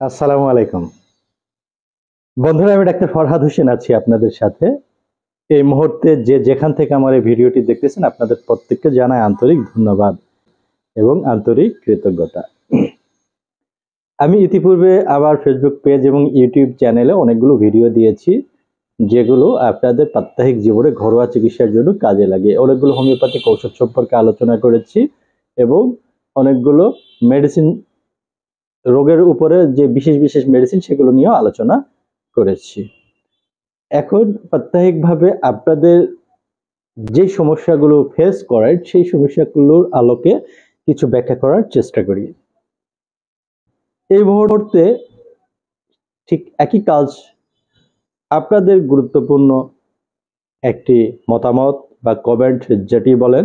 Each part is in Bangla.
আসসালামু আলাইকুম বন্ধুরা, আমি ডাক্তার ফরহাদ হোসেন আছি আপনাদের সাথে। এই মুহূর্তে যে যেখান থেকে আমার এই ভিডিওটি দেখতেছেন, আপনাদের প্রত্যেককে জানাই আন্তরিক ধন্যবাদ এবং আন্তরিক কৃতজ্ঞতা। আমি ইতিপূর্বে আমার ফেসবুক পেজ এবং ইউটিউব চ্যানেলে অনেকগুলো ভিডিও দিয়েছি, যেগুলো আপনাদের প্রাত্যহিক জীবনে ঘরোয়া চিকিৎসার জন্য কাজে লাগে। অনেকগুলো হোমিওপ্যাথিক ঔষধ সম্পর্কে আলোচনা করেছি এবং অনেকগুলো মেডিসিন, রোগের উপরে যে বিশেষ বিশেষ মেডিসিন সেগুলো নিয়েও আলোচনা করেছি। এখন প্রাত্যহিকভাবে আপনাদের যে সমস্যাগুলো ফেস করেন সেই সমস্যাগুলোর আলোকে কিছু ব্যাখ্যা করার চেষ্টা করি। এই মুহূর্তে ঠিক একই কাজ, আপনাদের গুরুত্বপূর্ণ একটি মতামত বা কমেন্ট যেটি বলেন,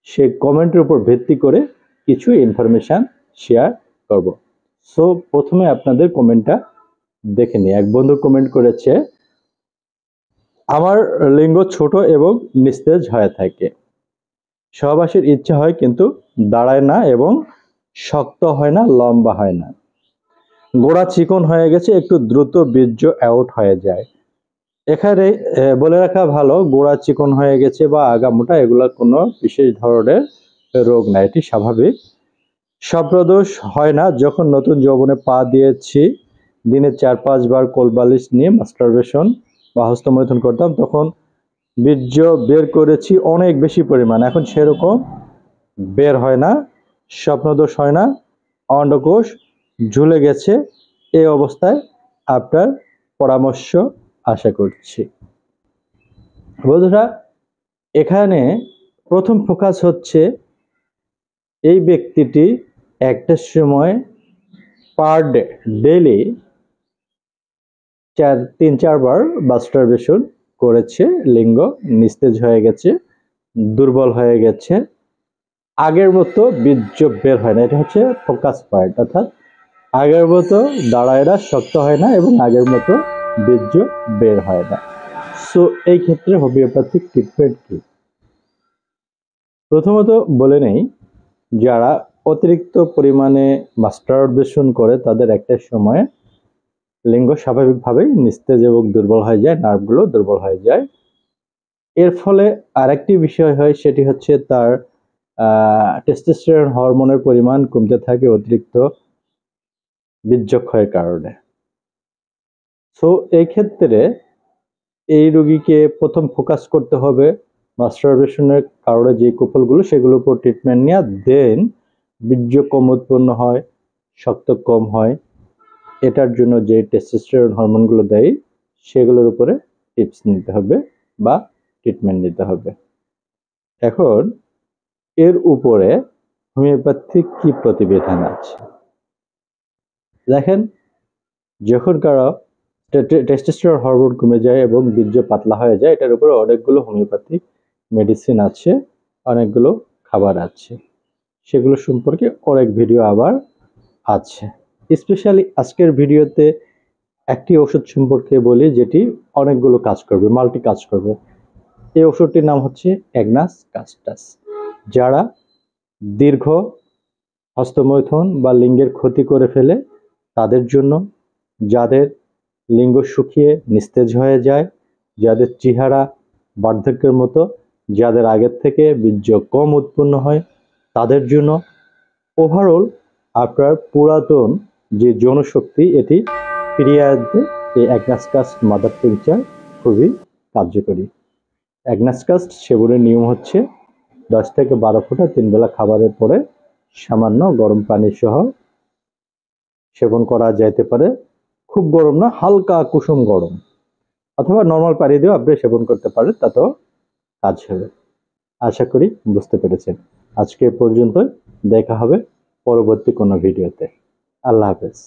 সেই কমেন্টের উপর ভিত্তি করে কিছু ইনফরমেশন শেয়ার করব। সো প্রথমে আপনাদের কমেন্টটা দেখে নিই। এক বন্ধু কমেন্ট করেছে, আমার লিঙ্গ ছোট এবং নিস্তেজ হয়ে থাকে, সহবাসের ইচ্ছা হয় কিন্তু দাঁড়ায় না এবং শক্ত হয় না, লম্বা হয় না, গোড়া চিকন হয়ে গেছে, একটু দ্রুত বীর্য আউট হয়ে যায়। এখানে বলে রাখা ভালো, গোড়া চিকন হয়ে গেছে বা আগামোটা এগুলো কোনো বিশেষ ধরনের রোগ না, এটি স্বাভাবিক। স্বপ্নদোষ হয় না, যখন নতুন যৌবনে পা দিয়েছি, দিনে 4-5 বার কোলবালিশ নিয়ে মাস্টারবেশন বা হস্তমৈথুন করতাম, তখন বীর্য বের করেছি অনেক বেশি পরিমাণ, এখন সেরকম বের হয় না, স্বপ্নদোষ হয় না, অন্ডকোষ ঝুলে গেছে। এই অবস্থায় আপনার পরামর্শ আশা করছি। বন্ধুরা, এখানে প্রথম ফোকাস হচ্ছে এই ব্যক্তিটি একটা সময় পার ডে ডেইলি 3-4 বার মাস্টারবেশন করেছে, লিঙ্গ নিস্তেজ হয়ে গেছে, দুর্বল হয়ে গেছে, আগের মতো বীর্য বের হয় না। এটা হচ্ছে ফোকাস পয়েন্ট, অর্থাৎ আগের মতো দাঁড়ায় না, শক্ত হয় না এবং আগের মতো বীর্য বের হয় না। সো এই ক্ষেত্রে হোমিওপ্যাথিক ট্রিটমেন্ট কি? প্রথমত বলে নেই, যারা অতিরিক্ত পরিমাণে মাস্টারবেশন করে তাদের একটা সময় লিঙ্গ স্বাভাবিকভাবেই নিস্তেজ এবং দুর্বল হয়ে যায়, নার্ভগুলো দুর্বল হয়ে যায়। এর ফলে আরেকটি বিষয় হয়, সেটি হচ্ছে তার টেস্টোস্টেরন হরমোনের পরিমাণ কমতে থাকে অতিরিক্ত বীর্যক্ষয়ের কারণে। সো এই ক্ষেত্রে এই রোগীকে প্রথম ফোকাস করতে হবে মাস্টারবেশনের কারণে যে কুফলগুলো, সেগুলোর উপর ট্রিটমেন্ট নেওয়া। দেন বীর্য কম উৎপন্ন হয়, শক্ত কম হয়, এটার জন্য যে টেস্টোস্টেরন হরমোনগুলো দেয় সেগুলোর উপরে টিপস নিতে হবে বা ট্রিটমেন্ট নিতে হবে। এখন এর উপরে হোমিওপ্যাথিক কি প্রতিবিধান আছে দেখেন। যখন কারো টেস্টোস্টেরন হরমোন কমে যায় এবং বীর্য পাতলা হয়ে যায়, এটার উপরে অনেকগুলো হোমিওপ্যাথিক মেডিসিন আছে, অনেকগুলো খাবার আছে, সেগুলো সম্পর্কে অনেক ভিডিও আবার আছে। স্পেশালি আজকের ভিডিওতে একটি ওষুধ সম্পর্কে বলি, যেটি অনেকগুলো কাজ করবে, মাল্টি কাজ করবে। এই ওষুধটির নাম হচ্ছে অ্যাগনাস কাস্টাস। যারা দীর্ঘ হস্তমৈথুন বা লিঙ্গের ক্ষতি করে ফেলে তাদের জন্য, যাদের লিঙ্গ শুকিয়ে নিস্তেজ হয়ে যায়, যাদের চেহারা বার্ধক্যের মতো, যাদের আগের থেকে বীর্য কম উৎপন্ন হয় তাদের জন্য, ওভারঅল আপনার পুরাতন যে যৌনশক্তি এটি ফিরিয়ে আনতে এই অ্যাগনাসকাস্ট মাদার টিংচার খুবই কার্যকরী। অ্যাগনাসকাস্ট সেবনের নিয়ম হচ্ছে 10 থেকে 12 ফোঁটা 3 বেলা খাবারের পরে সামান্য গরম পানি সহ সেবন করা যেতে পারে। খুব গরম না, হালকা কুসুম গরম, অথবা নর্মাল পানি দিয়েও আপনি সেবন করতে পারেন, তাতেও কাজ হবে। আশা করি বুঝতে পেরেছেন। আজকে পর্যন্ত, দেখা হবে পরবর্তী কোনো ভিডিওতে। আল্লাহ হাফেজ।